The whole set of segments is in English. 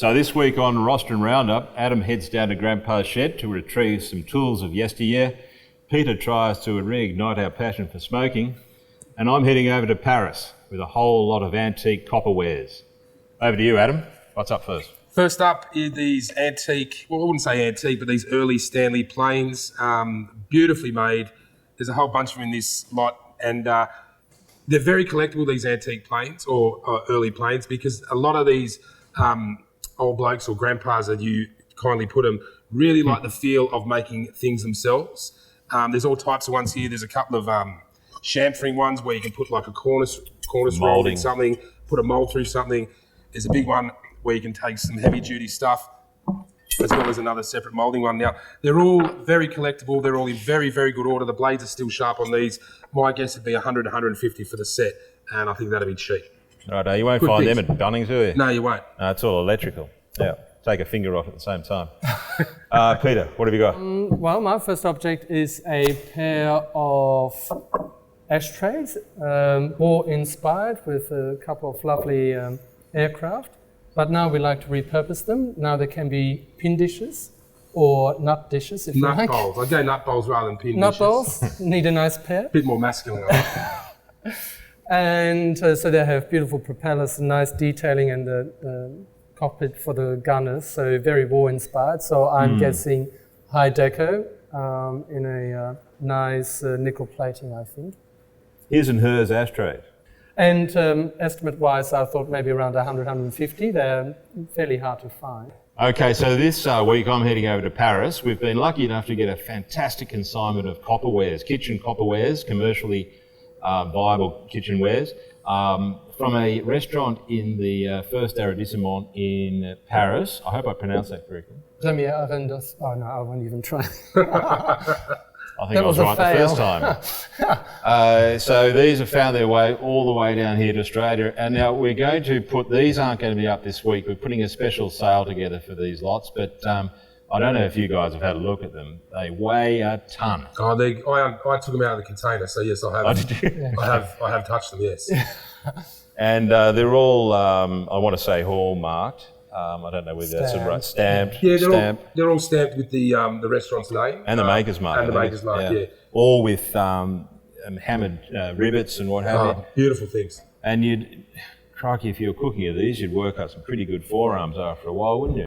So this week on Rostrum Roundup, Adam heads down to Grandpa's shed to retrieve some tools of yesteryear. Peter tries to reignite our passion for smoking. And I'm heading over to Paris with a whole lot of antique copperwares. Over to you, Adam. What's up first? First up is these antique, well, I wouldn't say antique, but these early Stanley planes, beautifully made. There's a whole bunch of them in this lot, and they're very collectible, these antique planes or early planes, because a lot of these old blokes or grandpas, as you kindly put them, really like the feel of making things themselves. There's all types of ones here. There's a couple of chamfering ones where you can put like a cornice roll in something, put a mould through something. There's a big one where you can take some heavy duty stuff, as well as another separate moulding one. Now, they're all very collectible. They're all in very, very good order. The blades are still sharp on these. My guess would be 100, 150 for the set, and I think that'd be cheap. Right, you won't find them at Bunnings, will you? No, you won't. No, it's all electrical. Yeah, take a finger off at the same time. Peter, what have you got? Well, my first object is a pair of ashtrays, war-inspired with a couple of lovely aircraft. But now we like to repurpose them. Now they can be pin dishes or nut dishes, if you like. Nut bowls. I'd go nut bowls rather than pin nut dishes. bowls, need a nice pair. Bit more masculine, I think. And so they have beautiful propellers and nice detailing in the cockpit for the gunners, so very war-inspired. So I'm guessing high deco in a nice nickel plating, I think. His and hers ashtrays. And estimate-wise, I thought maybe around 100, 150. They're fairly hard to find. Okay, so this week I'm heading over to Paris. We've been lucky enough to get a fantastic consignment of copperwares, kitchen copperwares, commercially viable kitchenwares, from a restaurant in the first arrondissement in Paris. I hope I pronounced that correctly. Premier Arrondissement. Oh no, I won't even try. I think I was right the first time. So these have found their way all the way down here to Australia. And now we're going to put, these aren't going to be up this week. We're putting a special sale together for these lots. But I don't know if you guys have had a look at them. They weigh a ton. Oh, I took them out of the container, so yes, I have. Oh, did you? I have touched them, yes. And they're all, I want to say hallmarked. I don't know whether that's right. Stamped. Yeah, they're all stamped with the restaurant's name. And the maker's mark. And the maker's mark, yeah. All with hammered rivets and what have you. Beautiful things. And crikey, if you were cooking of these, you'd work up some pretty good forearms after a while, wouldn't you?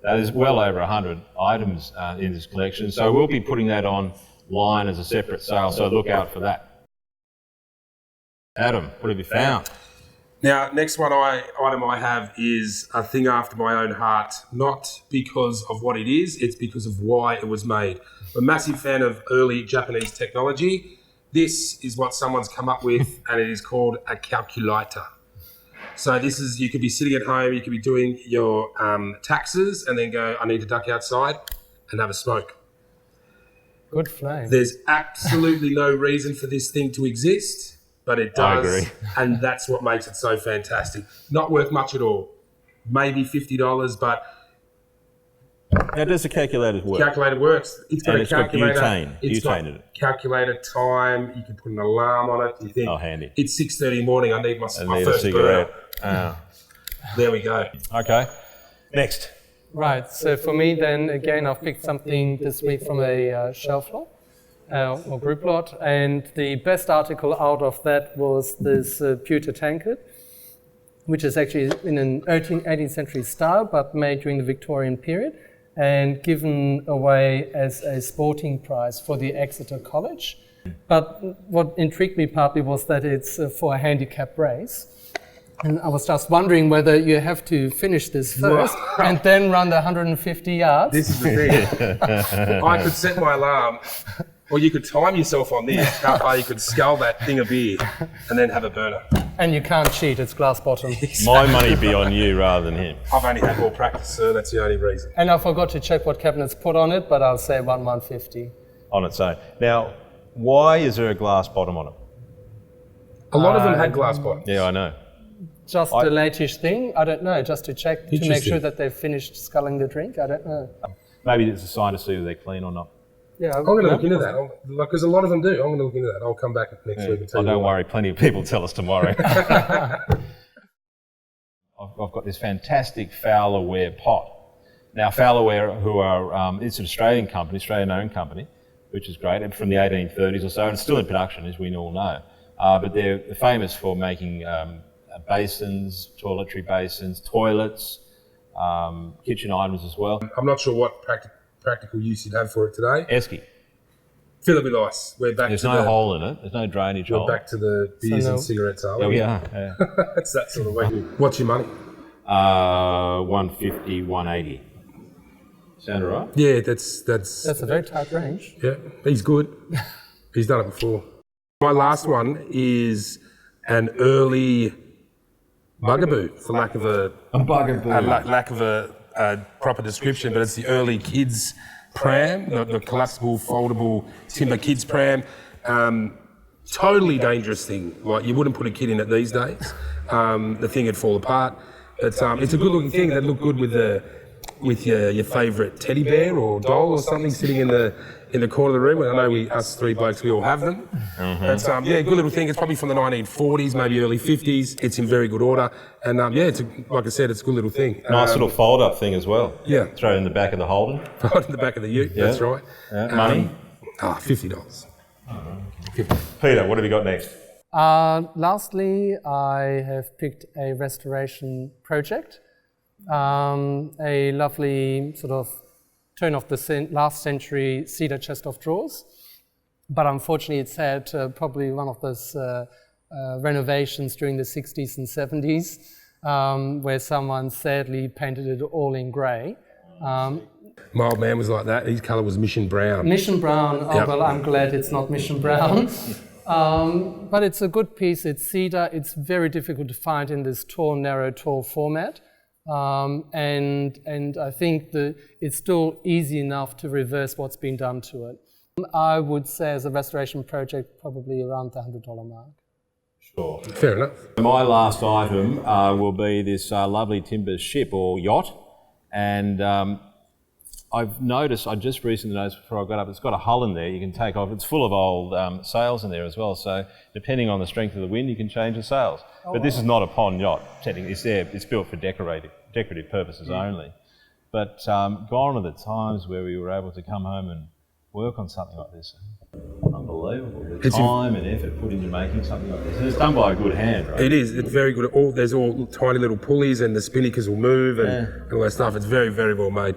There's well over 100 items in this collection, so we'll be putting that online as a separate sale, so look out for that. Adam, what have you found? Now, next item I have is a thing after my own heart, not because of what it is, it's because of why it was made. I'm a massive fan of early Japanese technology. This is what someone's come up with, and it is called a calculator. So this is, you could be sitting at home, you could be doing your taxes, and then go, I need to duck outside and have a smoke. Good flame. There's absolutely no reason for this thing to exist. But it does, I agree. And that's what makes it so fantastic. Not worth much at all. Maybe $50, but... How does the calculator work? Calculator works. It's got a calculator. It's got calculator time. You can put an alarm on it. You think, oh, handy. It's 6:30 in the morning. I need my need first a cigarette. There we go. Okay. Next. Right. So for me, then again, I've picked something this week from a shelf lot. Or group lot, and the best article out of that was this pewter tankard, which is actually in an 18th century style, but made during the Victorian period, and given away as a sporting prize for the Exeter College. But what intrigued me partly was that it's for a handicap race. And I was just wondering whether you have to finish this first and then run the 150 yards. This is the thing. I could set my alarm. Or you could time yourself on this, how far you could scull that thing of beer and then have a burner. And you can't cheat, it's glass bottom. My money be on you rather than him. I've only had more practice, sir, that's the only reason. And I forgot to check what cabinets put on it, but I'll say 150. On its own. Now, why is there a glass bottom on it? A lot of them had glass bottoms. Yeah, I know. Just a late-ish thing, I don't know, just to check, to make sure that they've finished sculling the drink, I don't know. Maybe it's a sign to see whether they're clean or not. Yeah, I'm going to look into that, because a lot of them do. I'm going to look into that. I'll come back next week and tell you. Don't worry, plenty of people tell us tomorrow. I've I've got this fantastic Fowlerware pot. Now, Fowlerware, who are, it's an Australian-owned company, which is great, and from the 1830s or so, and it's still in production, as we all know. But they're famous for making basins, toiletry basins, toilets, kitchen items as well. I'm not sure what practical use you'd have for it today. Esky. Fill it with ice. We're back There's to no hole in it. There's no drainage hole. We're back to the beers and cigarettes, are we? Yeah, we are. Yeah. It's that sort of way. What's your money? 150, 180. Sound all right? Yeah, that's a very tight range. Yeah, he's good. He's done it before. My last one is an early Bugaboo, for lack of a proper description, but it's the early kids pram, the collapsible, foldable timber kids pram. Totally dangerous thing. Like, you wouldn't put a kid in it these days. The thing would fall apart. But it's a good looking thing that look good with your favourite teddy bear or doll or something sitting in the corner of the room. And I know us three blokes, we all have them. Mm-hmm. It's good little thing. It's probably from the 1940s, maybe early 50s. It's in very good order. And like I said, it's a good little thing. Nice little fold-up thing as well. Yeah. Throw it in the back of the Holden. Right in the back of the ute, yeah. That's right. Yeah. Money? $50. Peter, what have you got next? Lastly, I have picked a restoration project. A lovely sort of turn of the last century cedar chest of drawers. But unfortunately, it's had probably one of those renovations during the 60s and 70s, where someone sadly painted it all in grey. My old man was like that. His colour was Mission Brown. Mission Brown. Oh, yep. Well, I'm glad it's not Mission Brown. But it's a good piece. It's cedar. It's very difficult to find in this tall, narrow, tall format. And I think it's still easy enough to reverse what's been done to it. I would say as a restoration project, probably around the $100 mark. Sure. Fair enough. My last item will be this lovely timber ship or yacht. And I've noticed, I just recently noticed before I got up, it's got a hull in there you can take off. It's full of old sails in there as well. So depending on the strength of the wind, you can change the sails. But this is not a pond yacht. Technically, it's built for decorative purposes only. But gone are the times where we were able to come home and work on something like this. Unbelievable. The time and effort put into making something like this. And it's done by a good hand, right? It is. It's very good. There's all tiny little pulleys and the spinnakers will move and all that stuff. It's very, very well made.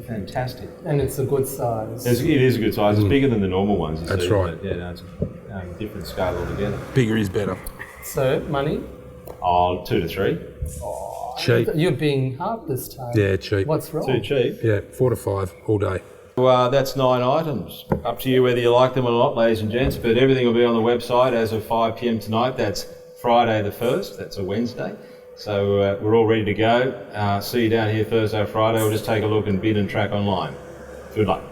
Fantastic. And it's a good size. It is a good size. It's bigger than the normal ones. That's right. But, it's a different scale altogether. Bigger is better. So, money? 2 to 3. Oh, cheap. You're being hard this time. Yeah, cheap. What's wrong? Too cheap? Yeah, 4 to 5 all day. Well, that's 9 items. Up to you whether you like them or not, ladies and gents, but everything will be on the website as of 5 p.m. tonight. That's Friday the 1st. That's a Wednesday. So we're all ready to go. See you down here Thursday or Friday. We'll just take a look and bid and track online. Good luck.